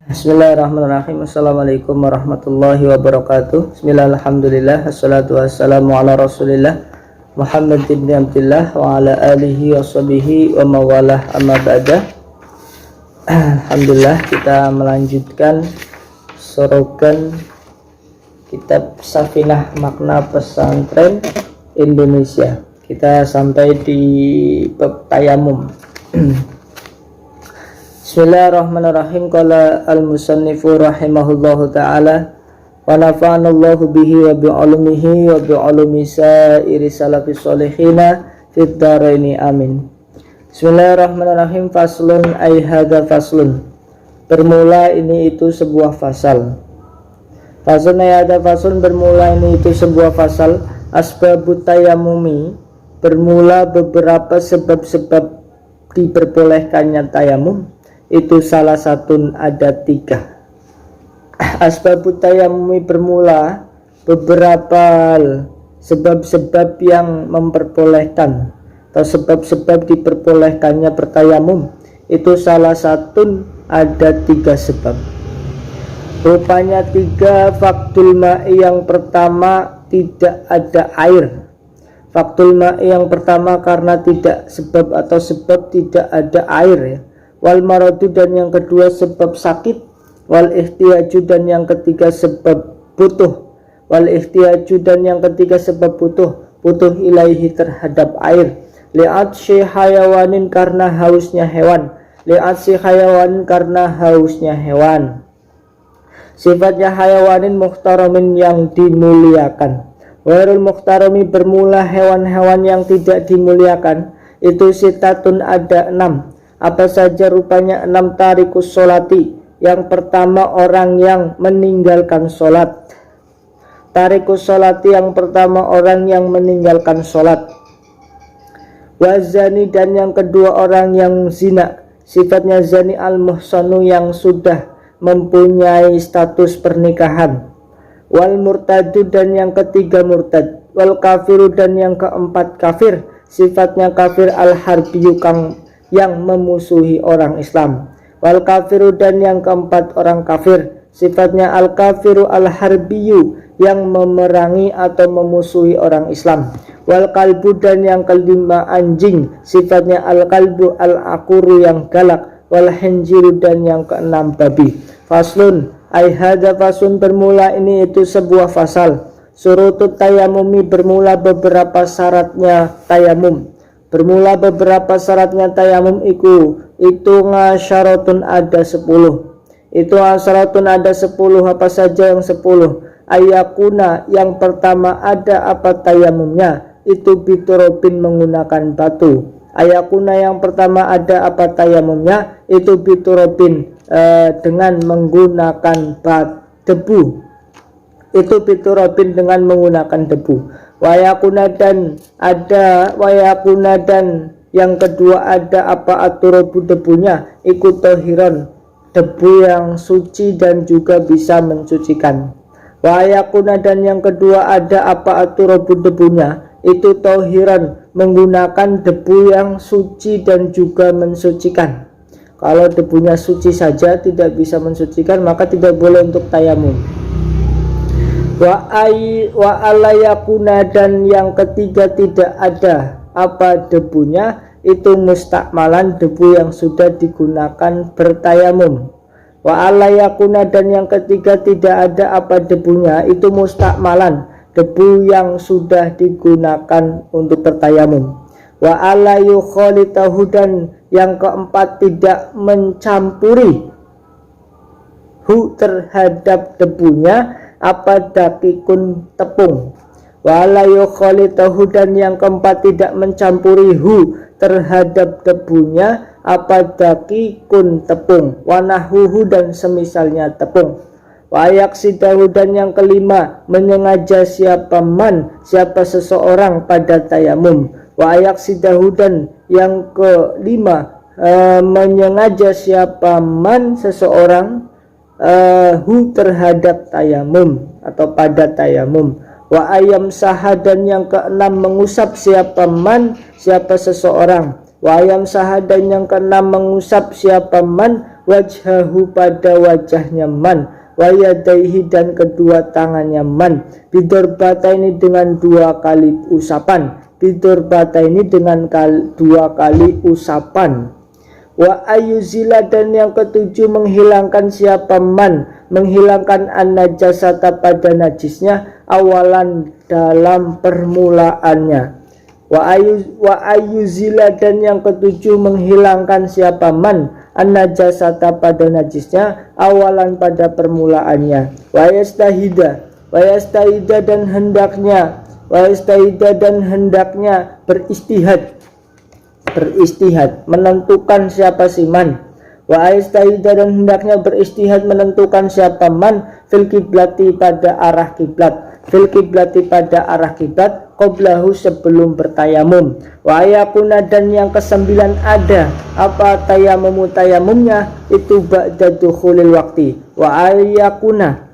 Bismillahirrahmanirrahim. Assalamualaikum warahmatullahi wabarakatuh. Bismillahirrahmanirrahim. Assalatu wassalamu ala rasulillah Muhammad ibn Abdillah wa ala alihi wa sahbihi wa mawalah amma ba'dah. Alhamdulillah, kita melanjutkan sorogan kitab Safinah Makna Pesantren Indonesia. Kita sampai di bab tayamum. Bismillahirrahmanirrahim. Qala al-musannifu rahimahullahu ta'ala wa nafa'anallahu bihi wa bi'ulumihi wa bi'ulumi sa'iri salafi sholihina fid dharaini amin. Bismillahirrahmanirrahim. Faslun ay hadza faslun. Bermula ini itu sebuah fasal. Faslun ay hadza faslun, bermula ini itu sebuah fasal. Asbabut tayamumi, bermula beberapa sebab-sebab diperbolehkannya tayamum. Itu salah satu, ada 3. Asbabut tayamumi, bermula beberapa sebab-sebab yang memperbolehkan atau sebab-sebab diperbolehkannya bertayamum. Itu salah satu, ada 3 sebab. Rupanya 3. Faktul ma'i, yang pertama tidak ada air. Faktul ma'i yang pertama karena tidak sebab atau sebab tidak ada air ya. Wal maradu, dan yang kedua sebab sakit. Wal ihtiyaju, dan yang ketiga sebab butuh. Wal ihtiyaju, dan yang ketiga sebab butuh ilaihi, terhadap air. Li'atsi hayawanin, karena hausnya hewan. Li'atsi hayawanin, karena hausnya hewan. Sifatnya hayawanin muhtaramin, yang dimuliakan. Wairul muhtarami, bermula hewan-hewan yang tidak dimuliakan. Itu sitatun, ada 6. Apa saja rupanya 6? Tarikus sholati, yang pertama orang yang meninggalkan sholat. Tarikus sholati, yang pertama orang yang meninggalkan sholat. Wazani, dan yang kedua orang yang zina. Sifatnya zani al-muhsanu, yang sudah mempunyai status pernikahan. Wal murtadu, dan yang ketiga murtad. Wal kafiru, dan yang keempat kafir. Sifatnya kafir al-harbiyu, yang memusuhi orang Islam. Wal kafiru, dan yang keempat orang kafir. Sifatnya al kafiru al harbiyu, yang memerangi atau memusuhi orang Islam. Wal kalbu, dan yang kelima anjing. Sifatnya al kalbu al akuru, yang galak. Wal hinjiru, dan yang keenam babi. Faslun ay hadza faslun, bermula ini itu sebuah fasal. Surutut tayamumi, bermula beberapa syaratnya tayamum. Bermula beberapa syaratnya tayamum itu ngasyaratun, ada 10. Itu ngasyaratun, ada 10. Apa saja yang 10? Ayakuna, yang pertama ada apa tayamumnya, itu biturobin, menggunakan batu. Ayakuna, yang pertama ada apa tayamumnya, itu biturobin, dengan menggunakan debu. Itu biturobin, dengan menggunakan debu. Wayakuna, dan yang kedua ada apa aturobu, debunya. Ikut tohiron, debu yang suci dan juga bisa mensucikan. Wayakuna, dan yang kedua ada apa aturobu, debunya. Itu tohiron, menggunakan debu yang suci dan juga mensucikan. Kalau debunya suci saja tidak bisa mensucikan, maka tidak boleh untuk tayamum. Wa alayakuna, dan yang ketiga tidak ada apa debunya, itu mustakmalan, debu yang sudah digunakan bertayamum. Wa alayakuna, dan yang ketiga tidak ada apa debunya, itu mustakmalan, debu yang sudah digunakan untuk bertayamum. Wa alayukholitahu, dan yang keempat tidak mencampuri terhadap debunya apa dakikun, tepung. Walayu kholitahu, dan yang keempat tidak mencampuri terhadap debunya apa dakikun, tepung. Wanahuhu, dan semisalnya tepung. Wayaksidahu, dan yang kelima menyengaja siapa seseorang pada tayamum. Wayaksidahu, dan yang kelima menyengaja seseorang terhadap tayamum atau pada tayamum. Wa ayam saha, dan yang keenam mengusap siapa seseorang. Wa ayam saha, dan yang keenam mengusap siapa wajhahu pada wajahnya man, wa yadaihi dan kedua tangannya man, bidorbataini dengan dua kali usapan, bidorbataini dengan dua kali usapan. Wa ayuzila dan yang ketujuh menghilangkan siapa man, menghilangkan an-najasata pada najisnya awalan dalam permulaannya. Wa ayuzila dan yang ketujuh menghilangkan siapa man an-najasata pada najisnya awalan pada permulaannya. Wa yastahida dan hendaknya beristihad menentukan siapa si man. Wa aistahida dan hendaknya beristihad menentukan siapa man fil kiblati pada arah kiblat, qoblahu sebelum bertayamum. Wa ayakuna dan yang kesembilan ada apa tayamumnya itu ba'da dukhulil waktu. Wa ayakuna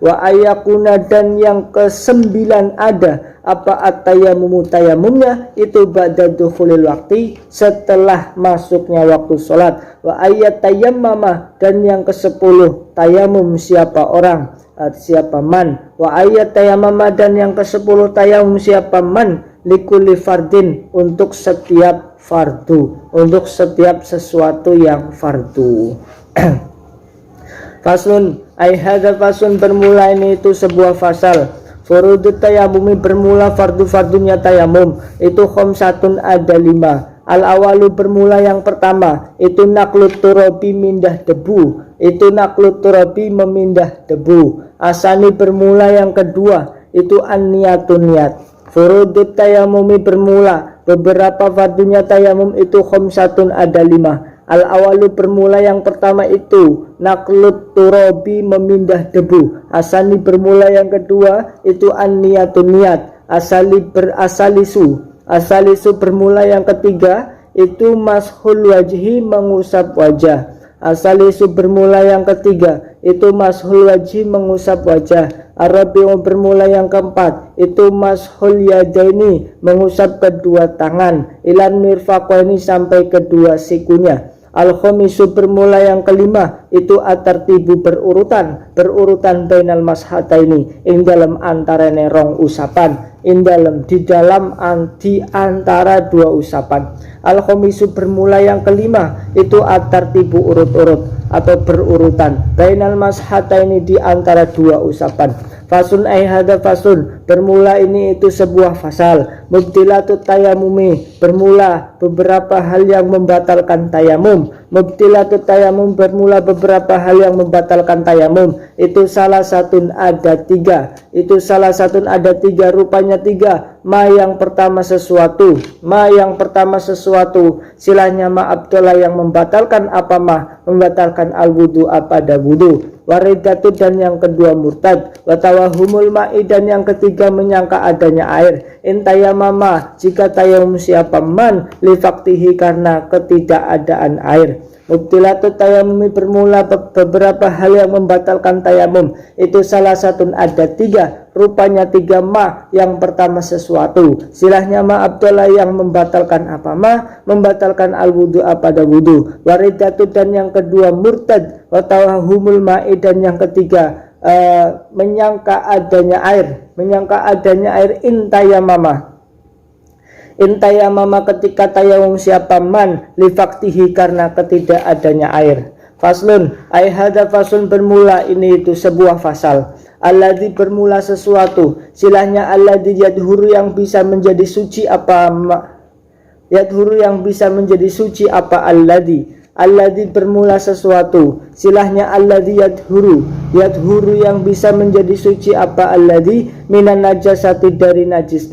dan yang kesembilan ada apa tayamumnya itu ba'da dukhulil waktu setelah masuknya waktu sholat. Wa ayat tayammama dan yang ke-10 tayamum siapa orang, siapa man. Wa ayat tayammama dan yang ke-10 tayamum siapa man likulli fardin untuk setiap fardu, untuk setiap sesuatu yang fardu. Faslun ai hadza faslun bermula ini itu sebuah fasal. Furudut tayamumi bermula fardu-fardunya tayamum itu khamsatun ada 5. Al awalu bermula yang pertama itu naklut turabi mindah debu, itu naklut turabi memindah debu. Asani bermula yang kedua itu an-niyatun niat. Furudut tayamumi bermula beberapa fardunya tayamum itu khamsatun ada 5. Al awalu bermula yang pertama itu naklut turabi memindah debu. Asani bermula yang kedua itu an-niyatun niat. Asalisu bermula yang ketiga itu mashul wajhi mengusap wajah. Asalisu bermula yang ketiga itu mashul wajhi mengusap wajah. Arabiu bermula yang keempat itu mashul yadaini mengusap kedua tangan ilan mirfaqaini sampai kedua sikunya. Al-khamisu bermula yang kelima itu at-tartibu berurutan bainal mashataini ing dalam antarane rong usapan, di antara dua usapan. Al-khamisu bermula yang kelima itu at-tartibu urut-urut atau berurutan bainal mashataini di antara dua usapan. Fasun ai hadza fasun bermula ini itu sebuah fasal. Mubtilatut tayamumi bermula beberapa hal yang membatalkan tayamum. Mubtilatut tayamum bermula beberapa hal yang membatalkan tayamum. Itu salah satu ada 3. Itu salah satu ada 3, rupanya 3. Ma yang pertama sesuatu. Silahnya ma abdullah yang membatalkan apa ma? Membatalkan al-wudu pada wudu. Waridatu dan yang kedua murtad. Watawahumul ma'i dan yang ketiga menyangka adanya air. Intayamama jika tayamum siapa man lifaktihi karena ketidakadaan air. Mubtilatut tayamumi bermula beberapa hal yang membatalkan tayamum. Itu salah satu ada 3, rupanya 3 ma. Yang pertama sesuatu. Silahnya ma abdullah yang membatalkan apa ma? Membatalkan al-wudu pada wudu. Waridatu dan yang kedua murtad. Watawahumul ma'i dan yang ketiga menyangka adanya air. Intayamama ketika tayamum siapa man lifaktihi karena ketidakadanya air. Faslun ai hadza faslun bermula ini itu sebuah fasal. Alladzi bermula sesuatu. Silahnya alladzi yadhuru yang bisa menjadi suci apa alladzi bermula sesuatu. Silahnya alladzi yadhuru yang bisa menjadi suci apa alladzi minan najasati dari najis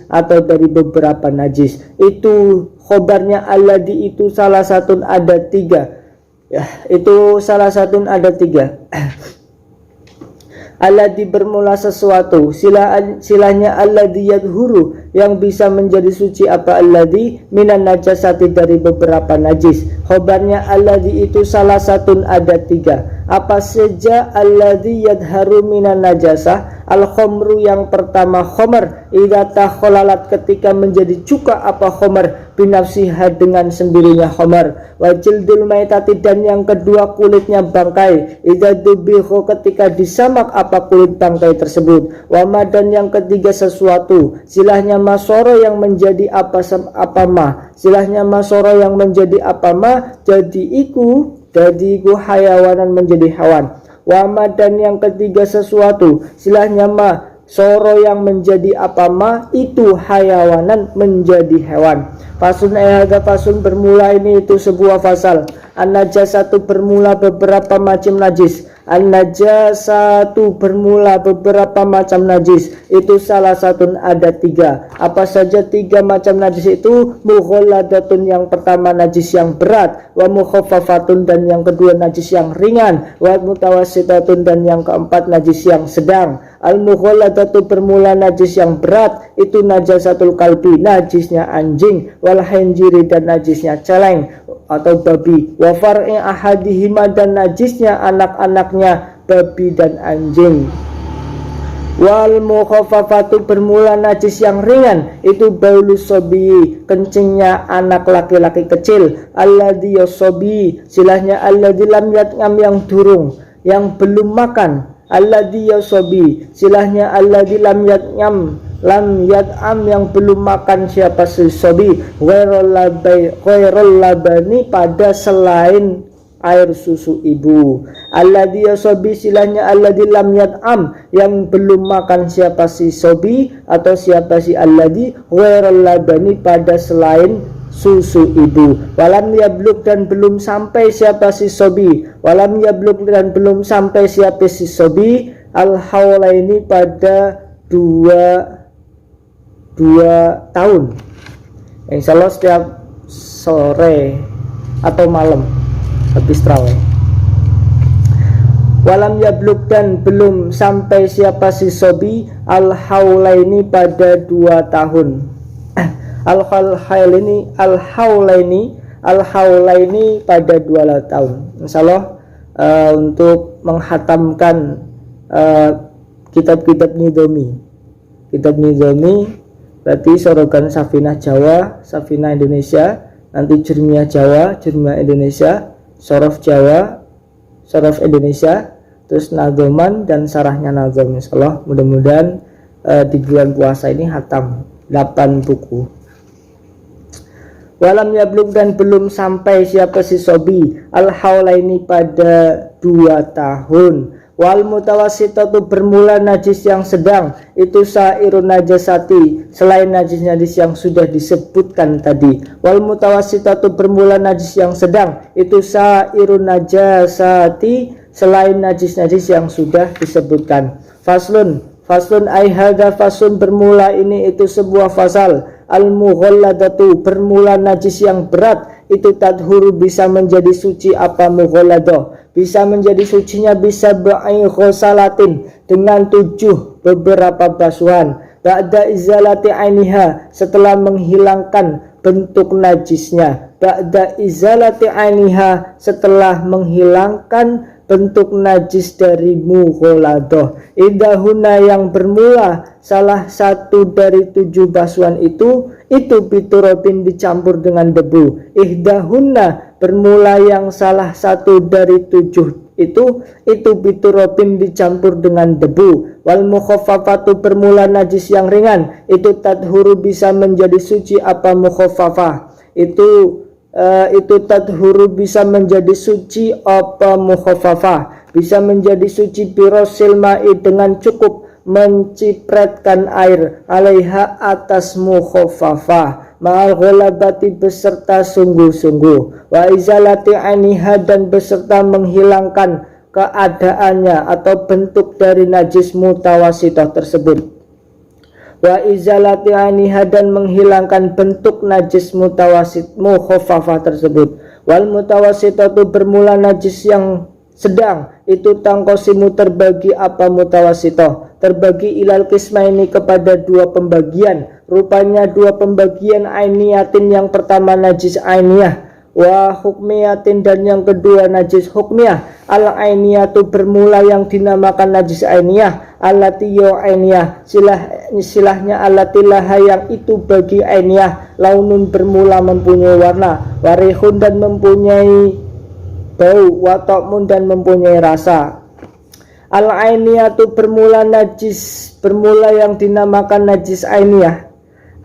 atau dari beberapa najis. Itu khobarnya alladzi itu salah satu ada 3. Ya, itu salah satu ada 3. Alladzi bermula sesuatu. Silahnya alladzi yadhuru yang bisa menjadi suci apa alladzi minan najasati dari beberapa najis. Khobarnya alladzi itu salah satu ada 3. apa saja alladzi yadharu minan najasah, al-khamru yang pertama khamr, idza takhalalat ketika menjadi cuka apa khamr binafsiha dengan sendirinya khamr, wa jildul maitati dan yang kedua kulitnya bangkai, idza dubihu ketika disamak apa kulit bangkai tersebut, wa dan yang ketiga sesuatu silahnya masoro yang menjadi apa ma, silahnya masoro yang menjadi apa ma jadi iku hayawanan menjadi hewan, wa dan yang ketiga sesuatu silahnya ma soro yang menjadi apa ma itu hayawanan menjadi hewan. Fasun fasun bermula ini itu sebuah fasal. An-najasatu bermula beberapa macam najis. An-najasatu bermula beberapa macam najis. Itu salah satu ada 3. Apa saja 3 macam najis itu? Mughalladatun yang pertama najis yang berat, wa mukhaffafatun dan yang kedua najis yang ringan, wa mutawassitatun dan yang keempat najis yang sedang. Al-mughalladatu bermula najis yang berat itu najasatul kalbi, najisnya anjing, wal khinjiri dan najisnya celeng atau babi, wa far'i ahadihima dan najisnya anak-anaknya babi dan anjing. Wal mukhaffafatu bermula najis yang ringan itu baulus sobi, kencingnya anak laki-laki kecil, alladhi yasobi silahnya alladhi lam yat'am yang durung yang belum makan, alladhi yasobi silahnya alladhi lam yat'am yang belum makan siapa si sobi, ghairul labani pada selain air susu ibu. Alladhi yasobi silahnya alladhi lam yat'am yang belum makan siapa si sobi atau siapa si alladhi ghairul labani pada selain susu ibu. Walam yablug dan belum sampai siapa si sobi, walam yablug dan belum sampai siapa si sobi al-haulaini pada 2 tahun. Insyaallah setiap sore atau malam habis tarawih. Walam yablug dan belum sampai siapa si sobi al-haulaini pada 2 tahun. Al-haulaini pada 2 tahun. Insyaallah untuk menghatamkan kitab-kitab Nidhami. Kitab Nidhami berarti sorogan Safinah Jawa, Safinah Indonesia, nanti Jurmiyah Jawa, Jurmiyah Indonesia, Sorof Jawa, Sorof Indonesia, terus Nadhoman dan sarahnya Nadhom. Insyaallah mudah-mudahan di bulan puasa ini hatam 8 buku. Walam yablug dan belum sampai siapa si sobi al-haulaini pada 2 tahun. Wal mutawassitatu bermula najis yang sedang itu sairun najasati selain najis-najis yang sudah disebutkan tadi. Wal mutawassitatu bermula najis yang sedang itu sairun najasati selain najis-najis yang sudah disebutkan. Faslun ay hadza faslun bermula ini itu sebuah fasal. Al-mughalladatu bermula najis yang berat itu tadhuru bisa menjadi suci apa mughalladah, bisa menjadi sucinya bisa ba'i ghusalatin dengan 7 beberapa basuhan, ba'da izalati ainiha setelah menghilangkan bentuk najisnya, ba'da izalati ainiha setelah menghilangkan bentuk najis dari mughalladah. Idahuna yang bermula salah satu dari 7 basuhan itu biturobin dicampur dengan debu. Ihdahuna bermula yang salah satu dari 7 itu biturobin dicampur dengan debu. Wal mukhaffafatu bermula najis yang ringan itu tadhuru bisa menjadi suci apa mukhaffafah itu tadhuru bisa menjadi suci apa mukhaffafah bisa menjadi suci birosil ma'i dengan cukup mencipratkan air alaiha atas mukhaffafah ma'al ghalabati beserta sungguh-sungguh, wa izalati aniha dan beserta menghilangkan keadaannya atau bentuk dari najis mutawassithah tersebut, wa izalati aniha dan menghilangkan bentuk najis mukhaffafah tersebut. Wal mutawassithatu bermula najis yang sedang itu tangkosimu terbagi apa mutawassithah terbagi ilal qismaini kepada 2 pembagian, rupanya 2 pembagian ainiyatin yang pertama najis ainiyah, wa hukmiyatin, dan yang kedua najis hukmiyah. Al ainiyatu bermula yang dinamakan najis ainiyah, allati yo ainiyah silahnya allati laha yang itu bagi ainiyah, launun bermula mempunyai warna, warihun dan mempunyai bau, wa ta'mun dan mempunyai rasa. Al ainiyatu bermula yang dinamakan najis ainiyah,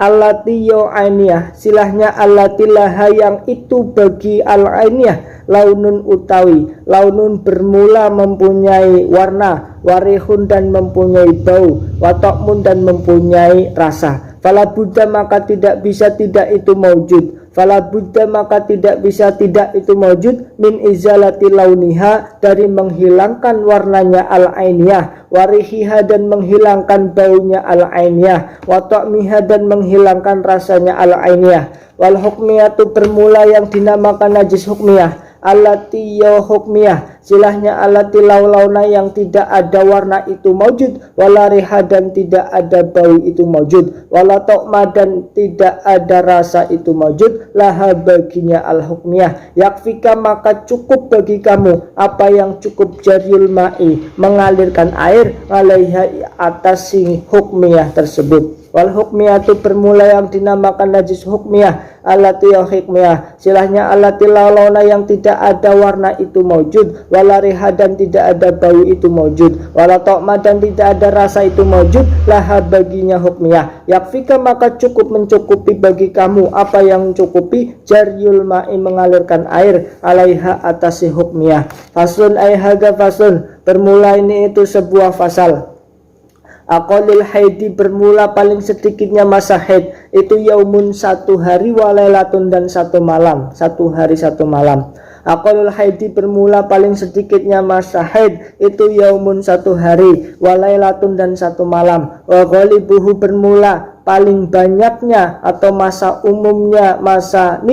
allati yo ainiyah silahnya allati laha yang itu bagi al ainiyah, launun utawi launun bermula mempunyai warna, warihun dan mempunyai bau, wa ta'mun dan mempunyai rasa. Fala budda maka tidak bisa tidak itu maujud, fala budda maka tidak bisa tidak itu maujud, min izalati launiha dari menghilangkan warnanya al ainiyah, warihiha dan menghilangkan baunya al ainiyah, wa ta'miha dan menghilangkan rasanya al ainiyah. Wal hukmiyatu bermula yang dinamakan najis hukmiyah, allati ya hukmiyah silahnya allati launa yang tidak ada warna itu maujud, wala riha dan tidak ada bau itu maujud, wala ta'ma dan tidak ada rasa itu maujud, laha baginya al hukmiyah. Yakfika maka cukup bagi kamu apa yang cukup, jariyul ma'i mengalirkan air, alaiha atas si hukmiyah tersebut. Wal hukmiyatu bermula yang dinamakan najis hukmiyah, allati ya hukmiyah silahnya allati launa yang tidak ada warna itu maujud, wala riha dan tidak ada bau itu maujud, wala ta'ma dan tidak ada rasa itu maujud, laha baginya hukmiyah. Yakfika maka cukup mencukupi bagi kamu apa yang mencukupi, jaryul ma'i mengalirkan air, alaiha atas si hukmiyah. Faslun ay haga faslun bermula ini itu sebuah fasal. Aqalil haidi bermula paling sedikitnya masa haid itu yaumun satu hari, walailatun dan satu malam, satu hari satu malam. Aqalul haidi bermula paling sedikitnya masa haid itu yaumun satu hari, walailatun dan satu malam. Wa ghalibuhu bermula paling banyaknya atau masa umumnya masa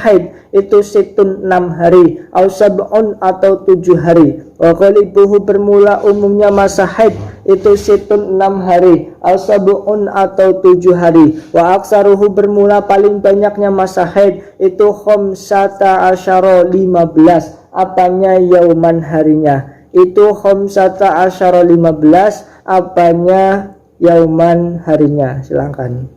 haid itu situn 6 hari, au sab'un atau 7 hari. Wa ghalibuhu bermula umumnya masa haid itu situn 6 hari, au sab'un atau 7 hari. Wa aksaruhu bermula paling banyaknya masa haid itu khamsata asyara 15 apanya yauman harinya, itu khamsata asyara 15 apanya yauman harinya. Silahkan.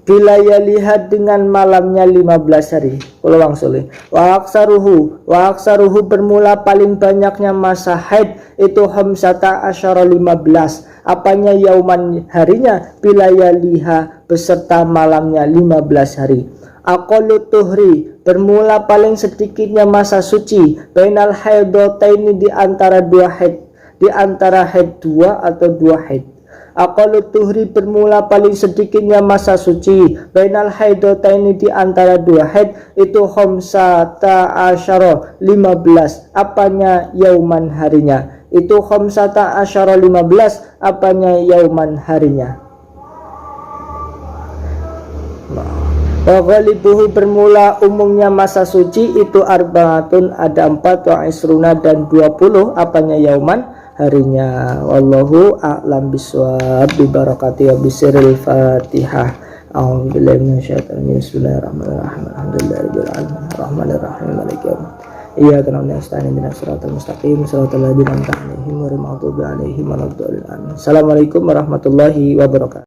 Bilayaliha dengan malamnya 15 hari. Ulang soleh. Wa aksaruhu bermula paling banyaknya masa haid itu khamsata asyara 15 apanya yauman harinya, bilayaliha beserta malamnya 15 hari. Aqallu tuhri bermula paling sedikitnya masa suci, bainal haidotaini di antara haid 2 atau 2 haid. Aqallu tuhri bermula paling sedikitnya masa suci, bainal haidotaini di antara 2 haid itu khamsata asyara 15 apanya yauman harinya, itu khamsata asyara 15 apanya yauman harinya. Wa ghalibuhu bermula umumnya masa suci itu arbaatun ada 4, wa isruna dan 20 apanya yauman harinya. Wallahu a'lam bishawab. Bi barakati wa bisiril Fatihah. A'udzubillahi minasyaitonir rajim. Bismillahirrahmanirrahim. Alhamdulillahirabbil alamin. Arrahmanirrahim. Maliki yaumiddin. Iyyaka na'budu wa nasta'inu ihdinas siratal mustaqim. Shiratal ladzina an'amta 'alaihim ghairil maghdubi 'alaihim waladdallin. Assalamualaikum warahmatullahi wabarakatuh.